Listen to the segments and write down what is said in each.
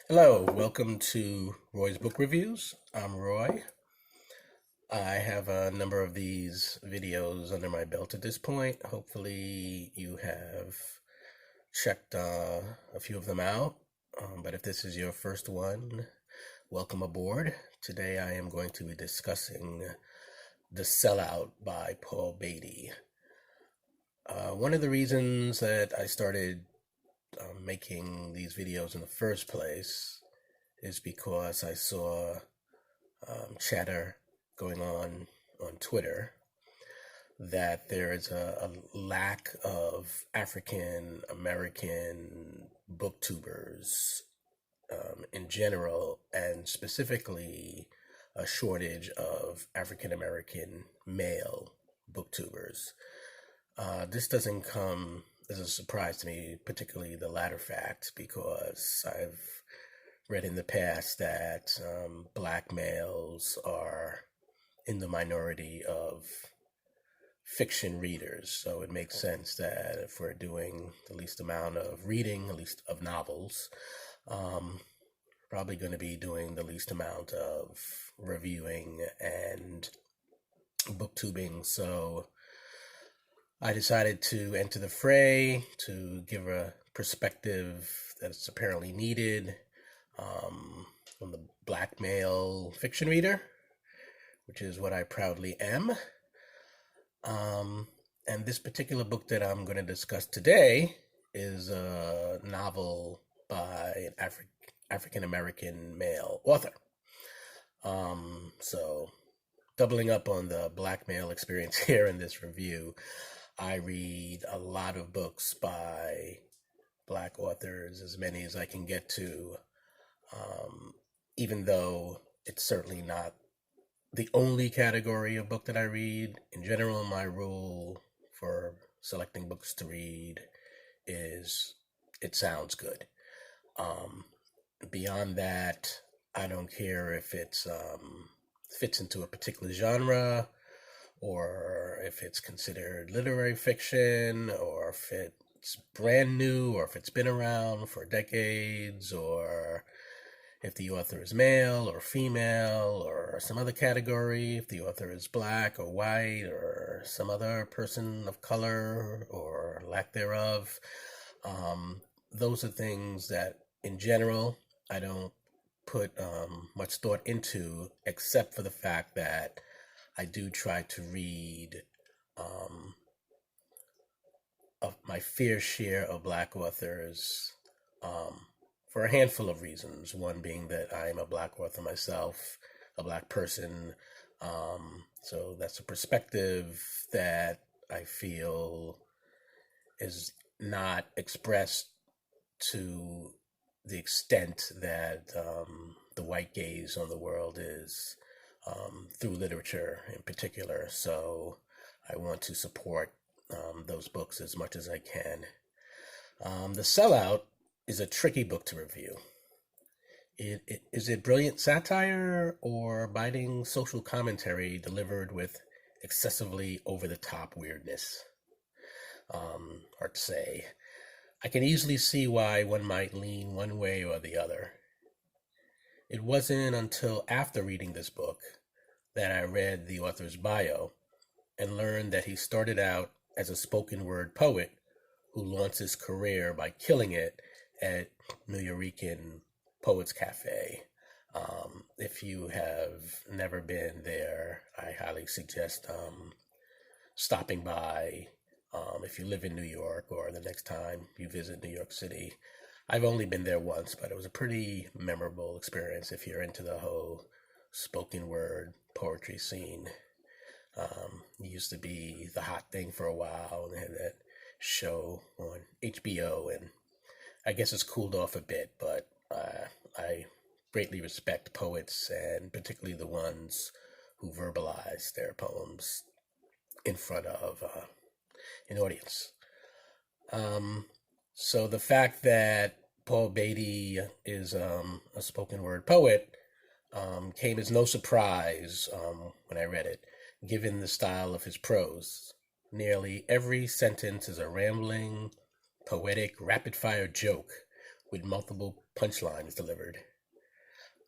Hello, welcome to Roy's Book Reviews. I'm Roy. I have a number of these videos under my belt at this point. Hopefully you have checked a few of them out. But if this is your first one, welcome aboard. Today I am going to be discussing The Sellout by Paul Beatty. One of the reasons that I started making these videos in the first place is because I saw chatter going on Twitter that there is a lack of African American booktubers in general, and specifically a shortage of African American male booktubers. This doesn't come as a surprise to me, particularly the latter fact, because I've read in the past that black males are in the minority of fiction readers. So it makes sense that if we're doing the least amount of reading, at least of novels, probably going to be doing the least amount of reviewing and booktubing. So I decided to enter the fray to give a perspective that's apparently needed from the black male fiction reader, which is what I proudly am. And this particular book that I'm going to discuss today is a novel by an African American male author. So doubling up on the black male experience here in this review, I read a lot of books by black authors, as many as I can get to, even though it's certainly not the only category of book that I read. In general, my rule for selecting books to read is it sounds good. Beyond that, I don't care if it's fits into a particular genre, or if it's considered literary fiction, or if it's brand new, or if it's been around for decades, or if the author is male or female or some other category, if the author is black or white or some other person of color or lack thereof. Those are things that, in general, I don't put much thought into, except for the fact that I do try to read of my fair share of black authors for a handful of reasons. One being that I am a black author myself, a black person. So that's a perspective that I feel is not expressed to the extent that the white gaze on the world is, through literature in particular. So I want to support those books as much as I can. The Sellout is a tricky book to review. Is it brilliant satire or biting social commentary delivered with excessively over-the-top weirdness? Hard to say. I can easily see why one might lean one way or the other. It wasn't until after reading this book that I read the author's bio and learned that he started out as a spoken word poet who launched his career by killing it at Nuyorican Poets Cafe. If you have never been there, I highly suggest stopping by if you live in New York or the next time you visit New York City. I've only been there once, but it was a pretty memorable experience if you're into the whole spoken word poetry scene. It used to be the hot thing for a while, and they had that show on HBO, and I guess it's cooled off a bit, but I greatly respect poets, and particularly the ones who verbalize their poems in front of an audience. Um, so the fact that Paul Beatty is a spoken word poet came as no surprise when I read it, given the style of his prose. Nearly every sentence is a rambling, poetic, rapid fire joke with multiple punchlines delivered.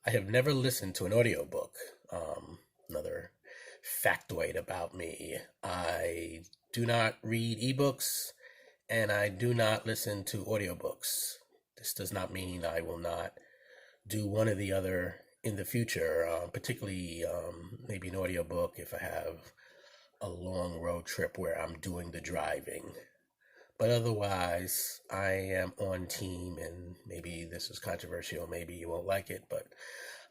I have never listened to an audiobook. Another factoid about me. I do not read ebooks and I do not listen to audiobooks. This does not mean I will not do one or the other in the future, particularly maybe an audiobook if I have a long road trip where I'm doing the driving. But otherwise, I am on team, and maybe this is controversial, maybe you won't like it, but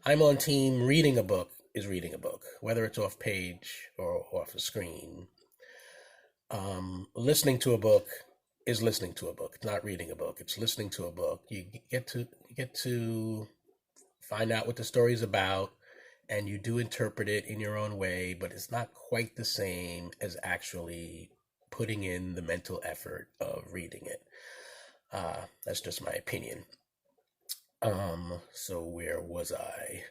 I'm on team reading a book is reading a book, whether it's off page or off a screen. Listening to a book is listening to a book. It's not reading a book. It's listening to a book. You get to find out what the story is about, and you do interpret it in your own way, but it's not quite the same as actually putting in the mental effort of reading it. That's just my opinion. So where was I?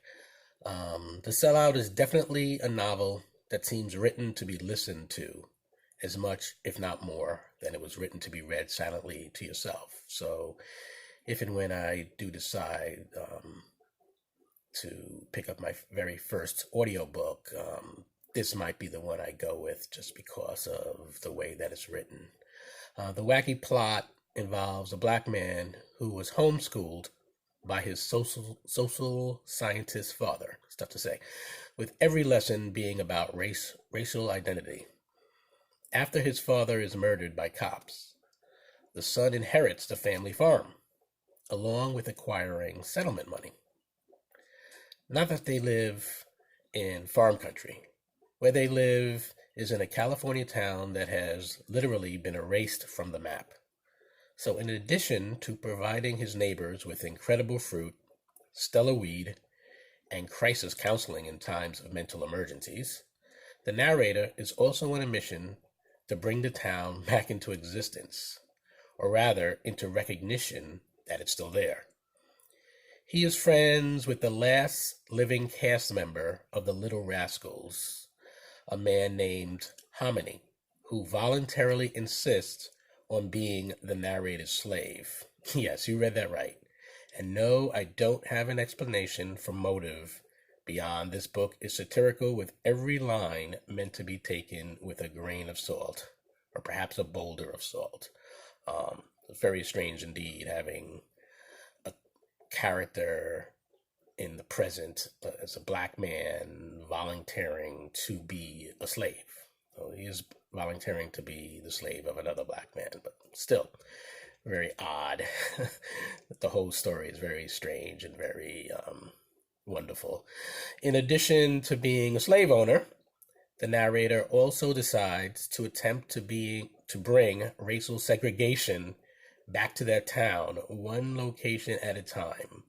The Sellout is definitely a novel that seems written to be listened to as much, if not more, than it was written to be read silently to yourself. So if and when I do decide to pick up my very first audiobook, this might be the one I go with just because of the way that it's written. The wacky plot involves a black man who was homeschooled by his social scientist father, it's tough to say, with every lesson being about racial identity. After his father is murdered by cops, the son inherits the family farm, along with acquiring settlement money. Not that they live in farm country. Where they live is in a California town that has literally been erased from the map. So in addition to providing his neighbors with incredible fruit, stellar weed, and crisis counseling in times of mental emergencies, the narrator is also on a mission to bring the town back into existence, or rather into recognition that it's still there. He is friends with the last living cast member of the Little Rascals, a man named Hominy, who voluntarily insists on being the narrator's slave. Yes, you read that right. And no, I don't have an explanation for motive beyond this book is satirical with every line meant to be taken with a grain of salt, or perhaps a boulder of salt. It's very strange indeed having a character in the present as a black man volunteering to be a slave. So he is volunteering to be the slave of another black man, but still very odd. The whole story is very strange and very wonderful. In addition to being a slave owner, the narrator also decides to attempt to bring racial segregation back to their town, one location at a time,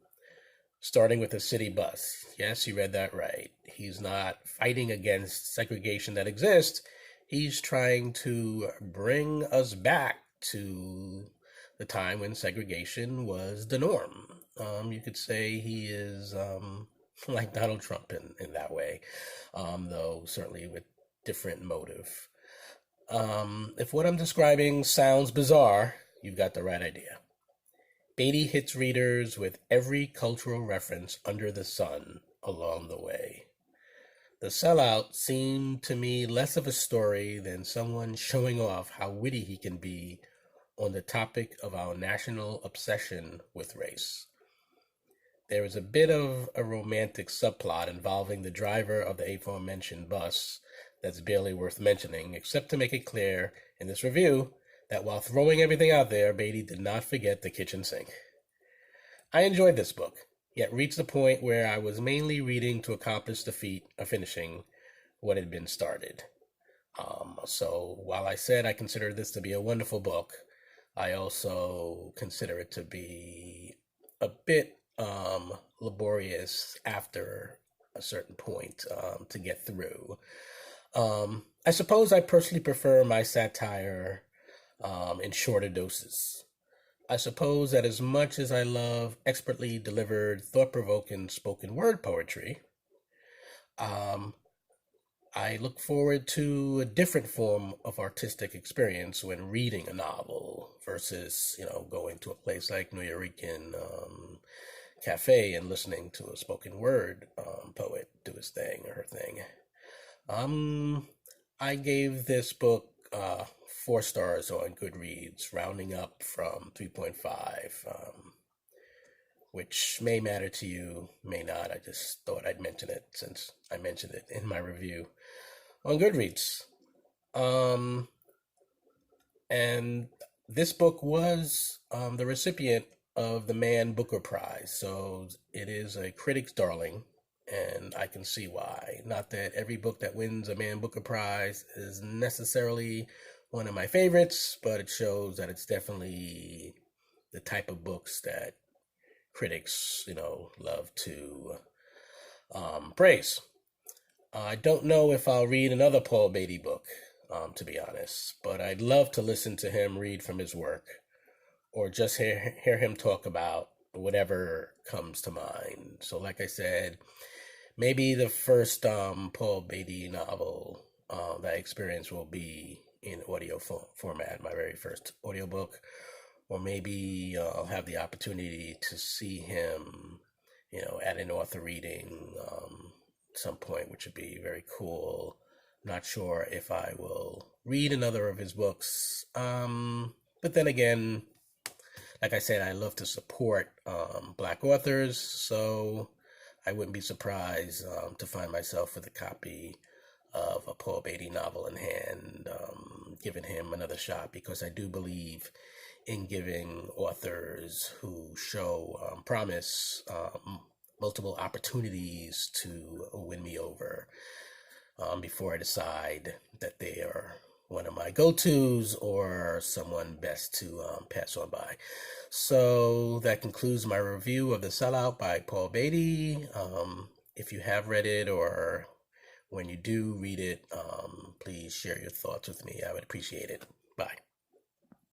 starting with a city bus. Yes, you read that right. He's not fighting against segregation that exists. He's trying to bring us back to the time when segregation was the norm. You could say he is like Donald Trump in that way, though certainly with different motive. If what I'm describing sounds bizarre, you've got the right idea. Beatty hits readers with every cultural reference under the sun along the way. The Sellout seemed to me less of a story than someone showing off how witty he can be on the topic of our national obsession with race. There is a bit of a romantic subplot involving the driver of the aforementioned bus that's barely worth mentioning, except to make it clear in this review that while throwing everything out there, Beatty did not forget the kitchen sink. I enjoyed this book, yet reached the point where I was mainly reading to accomplish the feat of finishing what had been started. So while I said I consider this to be a wonderful book, I also consider it to be a bit laborious after a certain point to get through. I suppose I personally prefer my satire in shorter doses. I suppose that as much as I love expertly delivered, thought-provoking spoken word poetry, I look forward to a different form of artistic experience when reading a novel versus, going to a place like Nuyorican Cafe and listening to a spoken word poet do his thing or her thing. Um, I gave this book 4 stars on Goodreads, rounding up from 3.5, which may matter to you, may not. I just thought I'd mention it since I mentioned it in my review on Goodreads. Um, and this book was the recipient of the Man Booker Prize, so it is a critic's darling, and I can see why. Not that every book that wins a Man Booker Prize is necessarily one of my favorites, but it shows that it's definitely the type of books that critics, love to praise. I don't know if I'll read another Paul Beatty book, to be honest, but I'd love to listen to him read from his work or just hear him talk about whatever comes to mind. So, like I said, maybe the first Paul Beatty novel that I experience will be in audio format, my very first audiobook, or maybe I'll have the opportunity to see him, at an author reading some point, which would be very cool. Not sure if I will read another of his books. But then again, like I said, I love to support Black authors, so I wouldn't be surprised to find myself with a copy of a Paul Beatty novel in hand, giving him another shot, because I do believe in giving authors who show promise multiple opportunities to win me over before I decide that they are one of my go-tos or someone best to pass on by. So that concludes my review of The Sellout by Paul Beatty. If you have read it, or when you do read it, please share your thoughts with me. I would appreciate it. Bye.